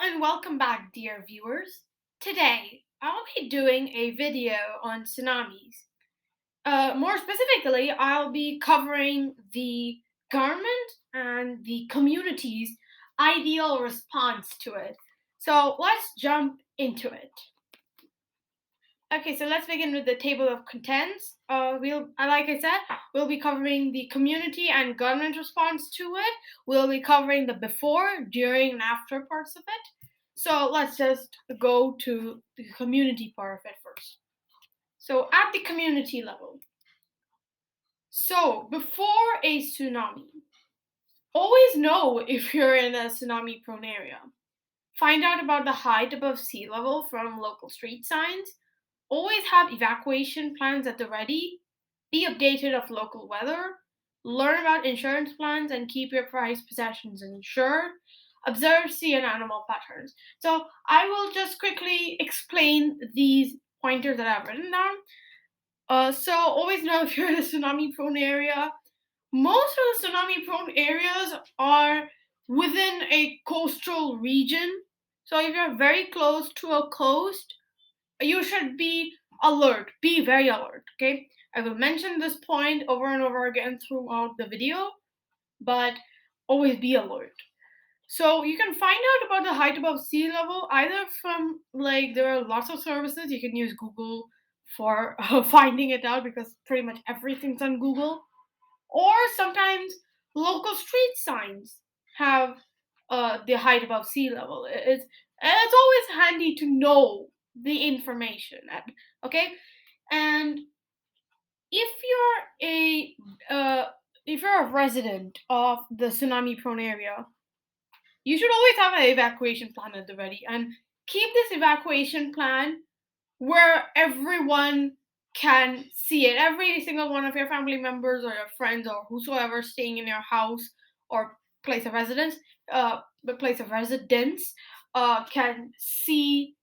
and welcome back, dear viewers. Today, I'll be doing a video on tsunamis. More specifically, I'll be covering the government and the community's ideal response to it. So let's jump into it. Okay, so let's begin with the table of contents. Like I said, we'll be covering the community and government response to it. We'll be covering the before, during, and after parts of it. So let's just go to the community part of it first. So at the community level. So before a tsunami, always know if you're in a tsunami prone area. Find out about the height above sea level from local street signs. Always have evacuation plans at the ready. Be updated of local weather. Learn about insurance plans and keep your prized possessions insured. Observe sea and animal patterns. So I will just quickly explain these pointers that I've written down. So always know if you're in a tsunami prone area. Most of the tsunami prone areas are within a coastal region. So if you're very close to a coast, you should be alert. Be very alert, okay? I will mention this point over and over again throughout the video, but always be alert. So you can find out about the height above sea level either from there are lots of services. You can use Google for finding it out because pretty much everything's on Google, or sometimes local street signs have the height above sea level. It's always handy to know the information. Okay, and if you're a if you're a resident of the tsunami prone area, you should always have an evacuation plan at the ready and keep this evacuation plan where everyone can see it. Every single one of your family members or your friends or whosoever staying in your house or place of residence, can see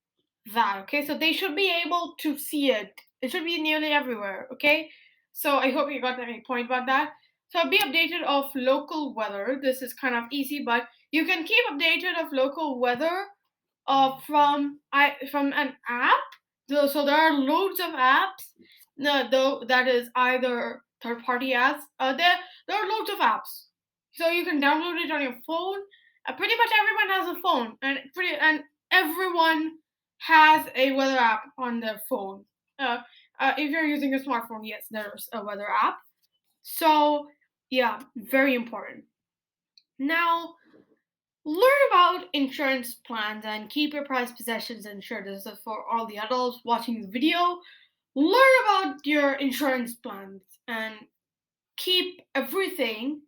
that. Okay, so they should be able to see it. It should be nearly everywhere. Okay, so I hope you got my point about that. So be updated of local weather. This is kind of easy, but you can keep updated of local weather from an app. So there are loads of apps. No, though that is either third-party apps. There are loads of apps. So you can download it on your phone. Pretty much everyone has a phone, and everyone has a weather app on their phone. If you're using a smartphone, yes, there's a weather app. So yeah, very important. Now, learn about insurance plans and keep your prized possessions insured. This is for all the adults watching the video. Learn about your insurance plans and keep everything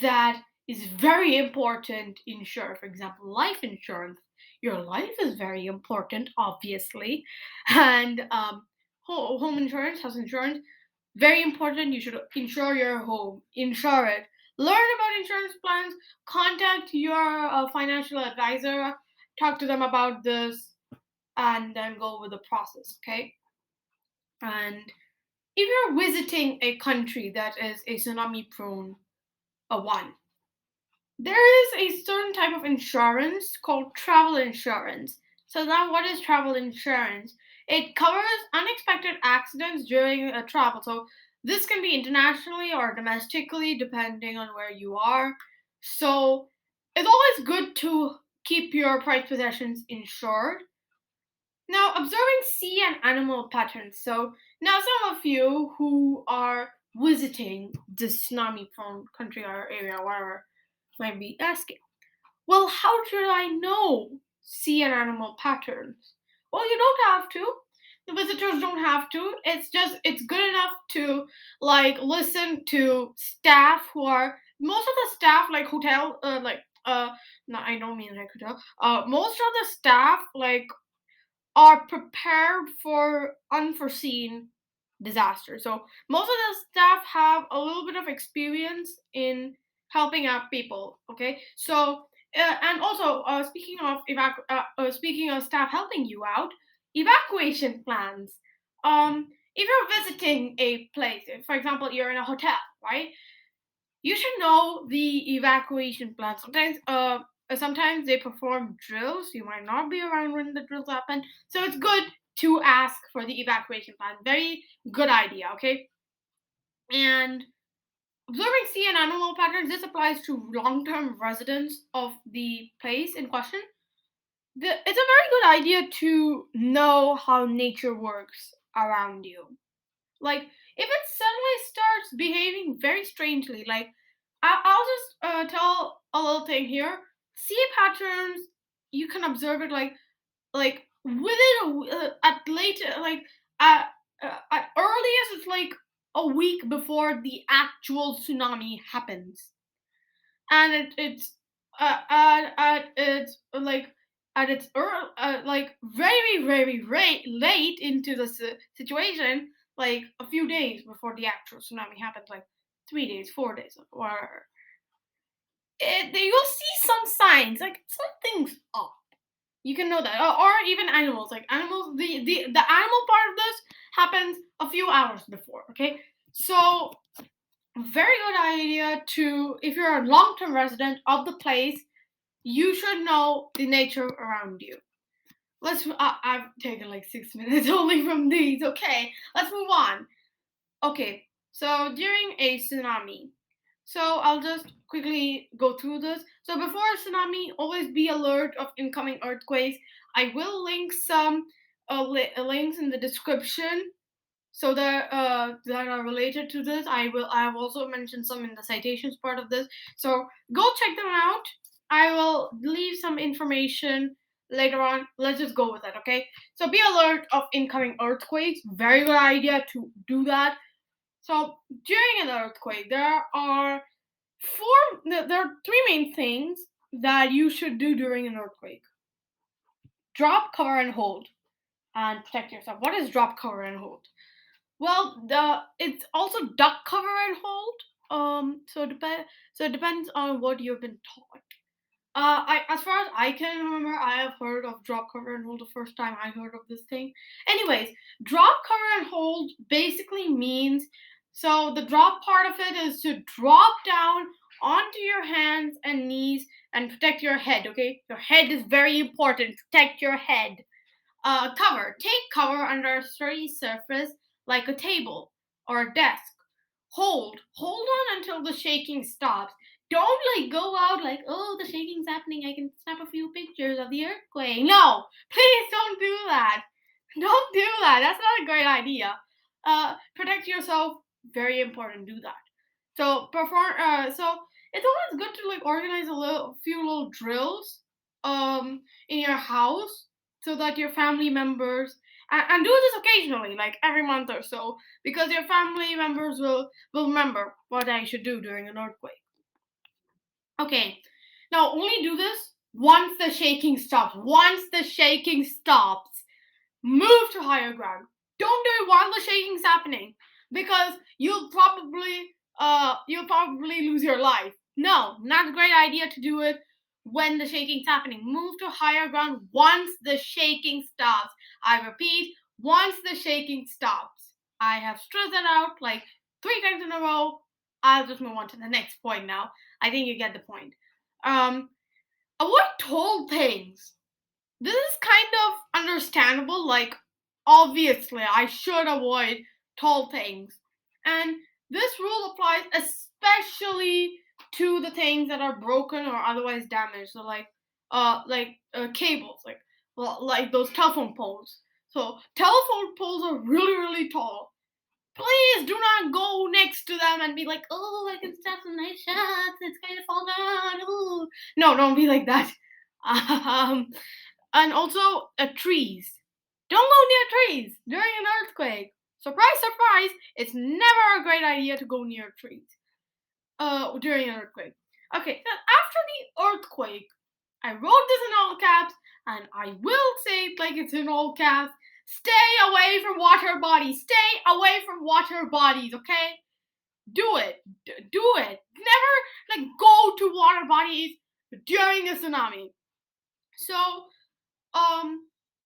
that is very important insured. For example, life insurance. Your life is very important, obviously, and home insurance, house insurance, very important. You should insure your home. Insure it. Learn about insurance plans. Contact your financial advisor. Talk to them about this, and then go with the process. Okay. And if you're visiting a country that is a tsunami prone one, there is a certain type of insurance called travel insurance. So now what is travel insurance? It covers unexpected accidents during a travel. So this can be internationally or domestically depending on where you are. So it's always good to keep your prized possessions insured. Now, observing sea and animal patterns. So, now some of you who are visiting this tsunami prone country or area, whatever, might be asking, well, how should I know sea and animal patterns? Well, you don't have to. The visitors don't have to. It's good enough to listen to staff who are most of the staff like hotel no, I don't mean like hotel. Most of the staff are prepared for unforeseen disasters. So most of the staff have a little bit of experience in helping out people. Okay, so and also speaking of staff helping you out, evacuation plans. If you're visiting a place, for example, you're in a hotel, right? You should know the evacuation plan. Sometimes sometimes they perform drills. You might not be around when the drills happen, so it's good to ask for the evacuation plan. Very good idea, okay? And observing sea and animal patterns, this applies to long-term residents of the place in question. It's a very good idea to know how nature works around you. Like, if it suddenly starts behaving very strangely, like, I'll just tell a little thing here. Sea patterns, you can observe it like within at late at earliest it's like a week before the actual tsunami happens, and it's at its like at its like very late into the situation, like a few days before the actual tsunami happens, like 3 days, 4 days, or you'll see some signs, like something's up. You can know that, or even animals. Like animals, the animal part of this happens a few hours before. Okay, so very good idea to, if you're a long-term resident of the place, you should know the nature around you. I've taken like 6 minutes only from these. Okay, let's move on. Okay, so during a tsunami, so I'll just quickly go through this. So before a tsunami, always be alert of incoming earthquakes. I will link some links in the description, so that are related to this. I have also mentioned some in the citations part of this. So go check them out. I will leave some information later on. Let's just go with it, okay? So be alert of incoming earthquakes. Very good idea to do that. So during an earthquake, there are three main things that you should do during an earthquake. Drop, cover, and hold, and protect yourself. What is drop, cover, and hold? Well, it's also duck, cover, and hold. So it depends on what you've been taught. As far as I can remember, I have heard of drop, cover, and hold the first time I heard of this thing. Anyways, drop, cover, and hold basically means, so the drop part of it is to drop down onto your hands and knees and protect your head. Okay, your head is very important. Protect your head. Cover. Take cover under a sturdy surface like a table or a desk. Hold. Hold on until the shaking stops. Don't like go out like, oh, the shaking's happening. I can snap a few pictures of the earthquake. No, please don't do that. Don't do that. That's not a great idea. Protect yourself. Very important. Do that. So perform. So it's always good to like organize few little drills in your house, so that your family members, and do this occasionally, like every month or so, because your family members will remember what I should do during an earthquake. Okay, now only do this once the shaking stops. Once the shaking stops, move to higher ground. Don't do it while the shaking's happening, because you'll probably lose your life. No, not a great idea to do it when the shaking's happening. Move to higher ground once the shaking stops. I repeat, once the shaking stops. I have stressed that out like 3 times in a row. I'll just move on to the next point now. I think you get the point. Um, avoid tall things. This is kind of understandable. Like, obviously, I should avoid tall things. And this rule applies especially to the things that are broken or otherwise damaged. So, cables, like those telephone poles. So, telephone poles are really tall. Please do not go next to them and be like, oh, I can snap some nice shots. It's going to fall down. Ooh. No, don't be like that. Um, and also trees. Don't go near trees during an earthquake. Surprise, surprise! It's never a great idea to go near trees during an earthquake. Okay, so after the earthquake, I wrote this in all caps, and I will say it like it's in all caps. Stay away from water bodies. Stay away from water bodies, okay? Do it. Do it. Never go to water bodies during a tsunami. So,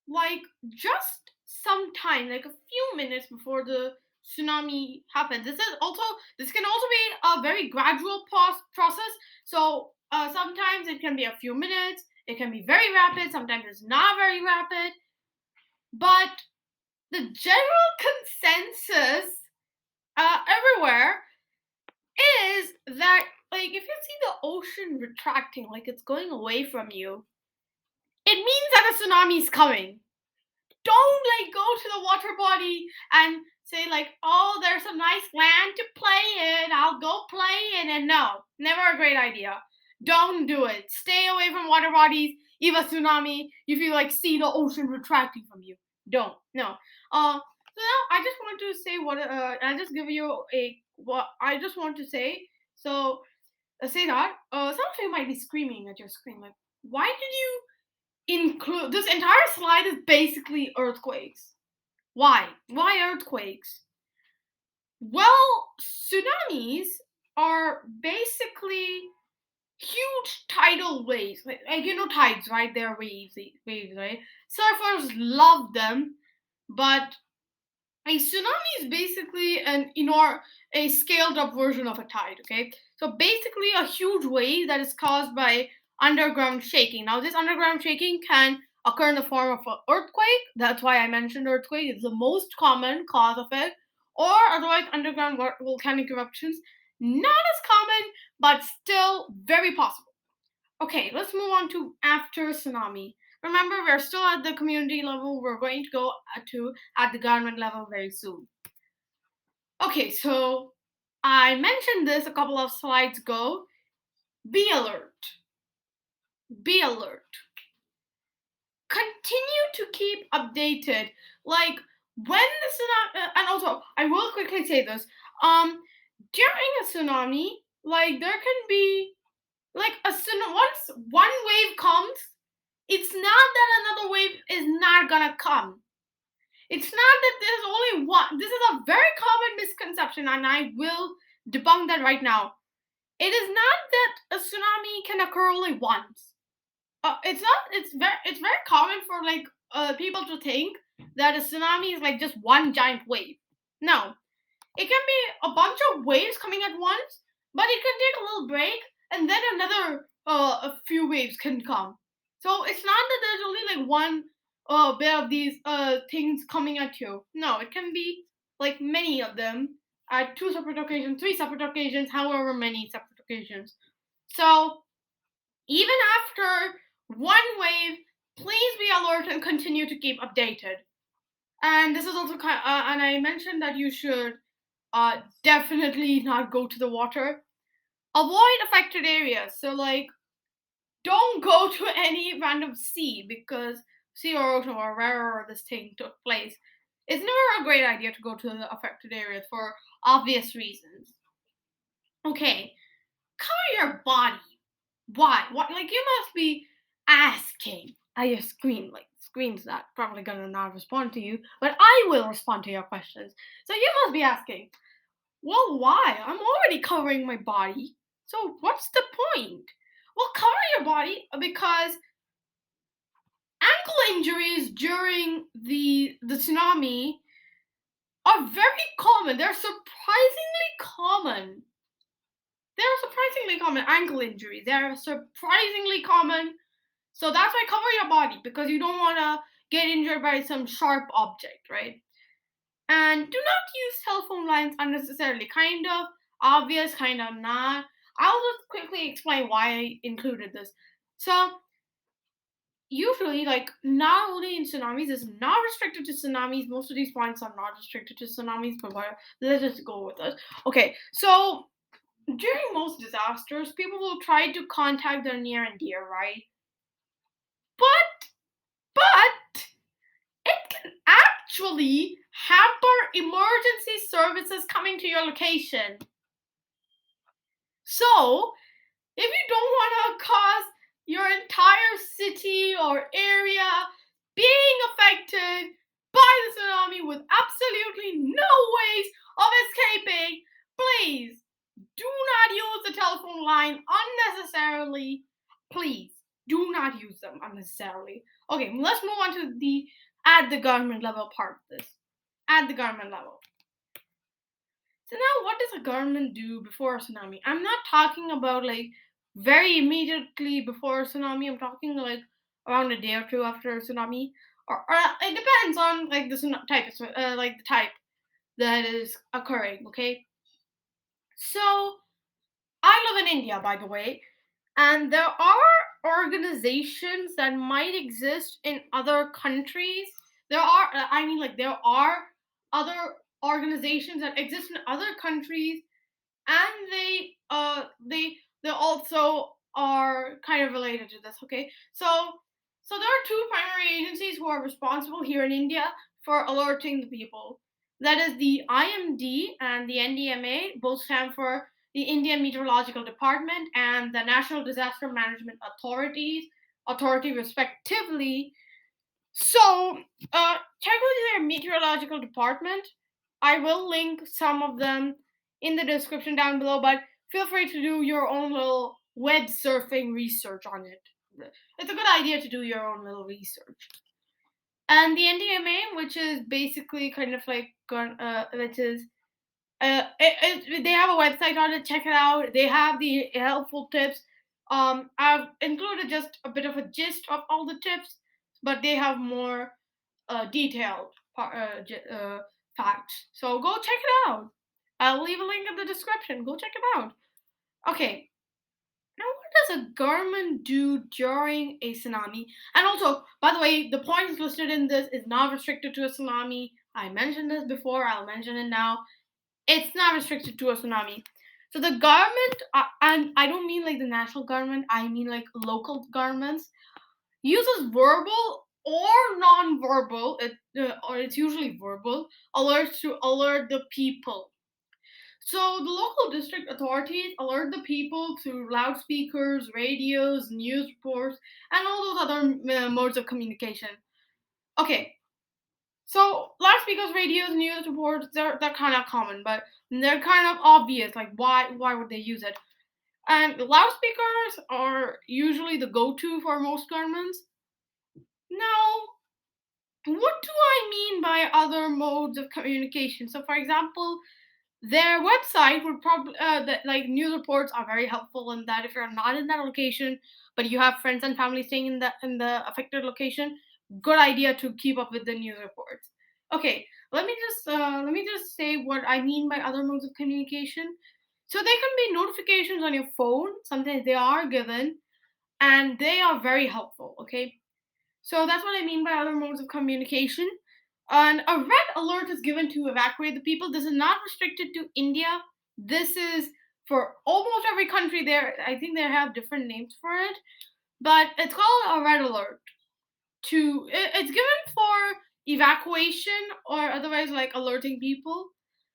like just some time, like a few minutes before the tsunami happens. This can also be a very gradual process. So Sometimes it can be a few minutes. It can be very rapid. Sometimes it's not very rapid. But the general consensus everywhere is that, like, if you see the ocean retracting, like it's going away from you, it means that a tsunami is coming. Don't like go to the water body and say like, oh, there's a nice land to play in, I'll go play in it. No, never a great idea. Don't do it. Stay away from water bodies. If a tsunami, if you like see the ocean retracting from you, don't. No. So now I just want to say what I just give you a what I just want to say. So say that some of you might be screaming at your screen like, why did you include this entire slide is basically earthquakes. Why? Why earthquakes? Well, tsunamis are basically huge tidal waves. Like you know tides, right? They're waves, right? Surfers love them, but a tsunami is basically a scaled up version of a tide. Okay, so basically a huge wave that is caused by underground shaking. Now this underground shaking can occur in the form of an earthquake. That's why I mentioned earthquake. It's the most common cause of it, or otherwise underground volcanic eruptions. Not as common, but still very possible. Okay, let's move on to after tsunami. Remember, we're still at the community level. We're going to go to at the government level very soon. Okay, so I mentioned this a couple of slides ago. Be alert. Be alert. Continue to keep updated. Like when the tsunami, and also I will quickly say this. During a tsunami, like there can be like once one wave comes, it's not that another wave is not gonna come. It's not that there's only one. This is a very common misconception, and I will debunk that right now. It is not that a tsunami can occur only once. It's not. It's very common for like people to think that a tsunami is like just one giant wave. No, it can be a bunch of waves coming at once, but it can take a little break, and then another a few waves can come. So it's not that there's only like one bit of these things coming at you. No, it can be like many of them at two separate occasions, three separate occasions, however many separate occasions. So even after one wave, please be alert and continue to keep updated. And this is also and I mentioned that you should definitely not go to the water. Avoid affected areas. So like, don't go to any random sea because sea or ocean or wherever this thing took place. It's never a great idea to go to the affected areas for obvious reasons. Okay, cover your body. Why? What? Like you must be asking. I just screams that probably gonna not respond to you, but I will respond to your questions. So you must be asking, well, why? I'm already covering my body. So what's the point? Well, cover your body because ankle injuries during the tsunami are very common. They're surprisingly common. Ankle injuries. They're surprisingly common. So that's why cover your body because you don't want to get injured by some sharp object, right? And do not use telephone lines unnecessarily. Kind of obvious, kind of not. I'll just quickly explain why I included this. So, usually, like, not only in tsunamis, it's not restricted to tsunamis. Most of these points are not restricted to tsunamis, but let's just go with it. Okay, so during most disasters, people will try to contact their near and dear, right? But it can actually hamper emergency services coming to your location. So, if you don't want to cause your entire city or area being affected by the tsunami with absolutely no ways of escaping, please do not use the telephone line unnecessarily. Please do not use them unnecessarily. Okay, let's move on to the at the government level part of this. At the government level. So now what does a government do before a tsunami? I'm not talking about like very immediately before a tsunami. I'm talking like around a day or two after a tsunami, or it depends on like the type, like the type that is occurring. Okay, so I live in India, by the way, and there are organizations that might exist in other countries. There are other organizations that exist in other countries, and they also are kind of related to this. Okay, so there are two primary agencies who are responsible here in India for alerting the people. That is the IMD and the NDMA. Both stand for the Indian Meteorological Department and the National Disaster Management Authority, respectively. So, check with their meteorological department. I will link some of them in the description down below, but feel free to do your own little web surfing research on it. It's a good idea to do your own little research. And the NDMA, which is basically kind of like, which is they have a website on it. Check it out. They have the helpful tips. I've included just a bit of a gist of all the tips, but they have more detailed facts. So go check it out. I'll leave a link in the description. Go check it out. Okay. Now, what does a government do during a tsunami? And also, by the way, the points listed in this is not restricted to a tsunami. I mentioned this before. I'll mention it now. It's not restricted to a tsunami. So the government, and I don't mean like the national government, I mean like local governments, uses verbal or non-verbal, or it's usually verbal, alerts to alert the people. So the local district authorities alert the people through loudspeakers, radios, news reports, and all those other modes of communication. Okay, so loudspeakers, radios, news reports, they're kind of common, but they're kind of obvious. Like why would they use it? And loudspeakers are usually the go-to for most governments. Now, what do I mean by other modes of communication? So, for example, their website would probably that like news reports are very helpful in that if you're not in that location, but you have friends and family staying in the affected location, good idea to keep up with the news reports. Okay, let me just say what I mean by other modes of communication. So they can be notifications on your phone. Sometimes they are given, and they are very helpful. Okay, so that's what I mean by other modes of communication. And a red alert is given to evacuate the people. This is not restricted to India. This is for almost every country there. I think they have different names for it, but it's called a red alert. It's given for evacuation or otherwise like alerting people.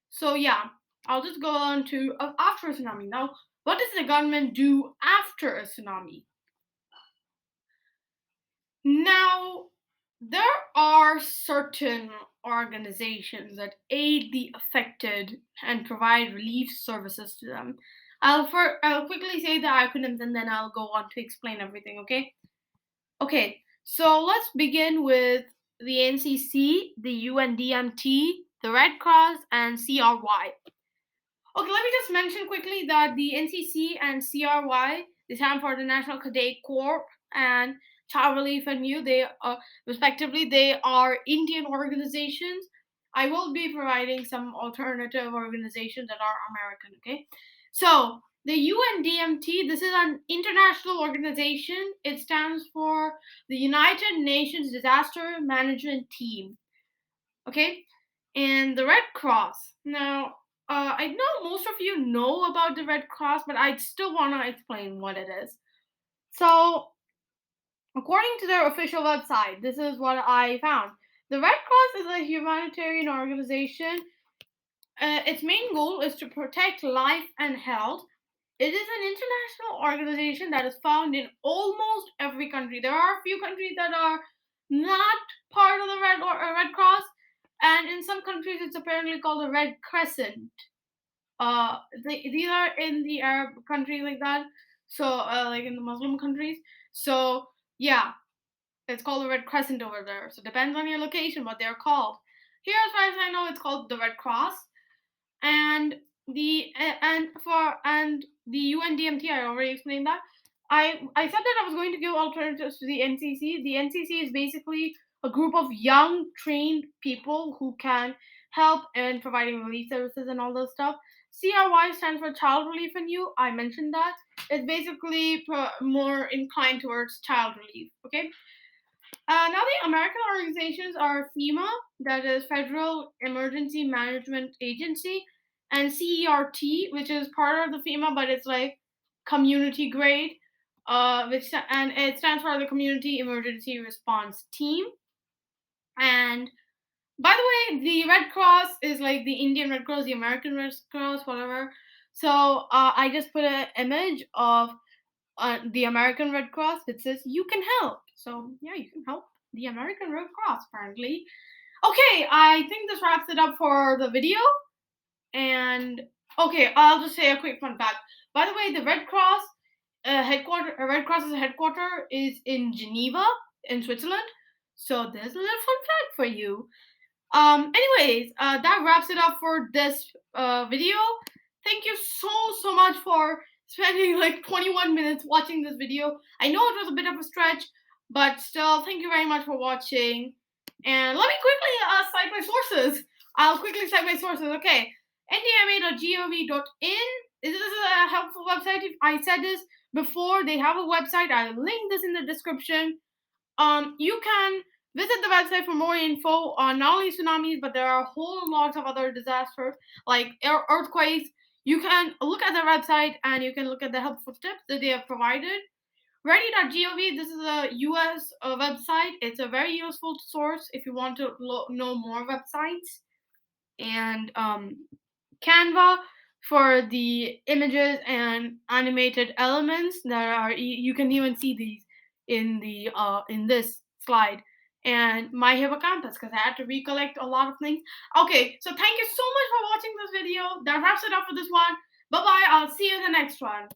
So yeah, I'll just go on to after a tsunami. Now, what does the government do after a tsunami? Now, there are certain organizations that aid the affected and provide relief services to them. I'll quickly say the acronyms and then I'll go on to explain everything, okay? Okay, so let's begin with the NCC, the UNDMT, the Red Cross, and CRY. Okay, let me just mention quickly that the NCC and CRY, they stand for the National Cadet Corps and Child Relief and You. They respectively, they are Indian organizations. I will be providing some alternative organizations that are American. Okay, so the UNDMT, this is an international organization. It stands for the United Nations Disaster Management Team. Okay, and the Red Cross. Now, I know most of you know about the Red Cross, but I still want to explain what it is. So, according to their official website, this is what I found. The Red Cross is a humanitarian organization. Its main goal is to protect life and health. It is an international organization that is found in almost every country. There are a few countries that are not part of the Red Cross, and in some countries it's apparently called the Red Crescent. These are in the Arab countries like that, so like in the Muslim countries. So yeah, it's called the Red Crescent over there. So depends on your location what they're called. Here, as far as I know, it's called the Red Cross. And the UNDMT, I already explained that. I said that I was going to give alternatives to the NCC. The NCC is basically a group of young trained people who can help in providing relief services and all those stuff. CRY stands for Child Relief in You. I mentioned that. It's basically more inclined towards child relief. Okay. Now the American organizations are FEMA, that is Federal Emergency Management Agency, and CERT, which is part of the FEMA, but it's like community grade, and it stands for the Community Emergency Response Team. And by the way, the Red Cross is like the Indian Red Cross, the American Red Cross, whatever. So I just put an image of the American Red Cross that says you can help. So yeah, you can help the American Red Cross apparently. Okay, I think this wraps it up for the video. And okay, I'll just say a quick fun fact. By the way, the Red Cross Red Cross's headquarters is in Geneva, in Switzerland. So there's a little fun fact for you. Anyways, that wraps it up for this video. Thank you so much for spending like 21 minutes watching this video. I know it was a bit of a stretch, but still, thank you very much for watching. And let me quickly cite my sources. I'll quickly cite my sources. Okay, ndma.gov.in. This is a helpful website. If I said this before, they have a website. I'll link this in the description. You can visit the website for more info on not only tsunamis, but there are a whole lot of other disasters like earthquakes. You can look at the website and you can look at the helpful tips that they have provided. Ready.gov, this is a US website. It's a very useful source if you want to know more websites. And Canva for the images and animated elements that are, you can even see these in the in this slide. And My Hippocampus, because I had to recollect a lot of things. Okay, so thank you so much for watching this video. That wraps it up for this one. Bye bye. I'll see you in the next one.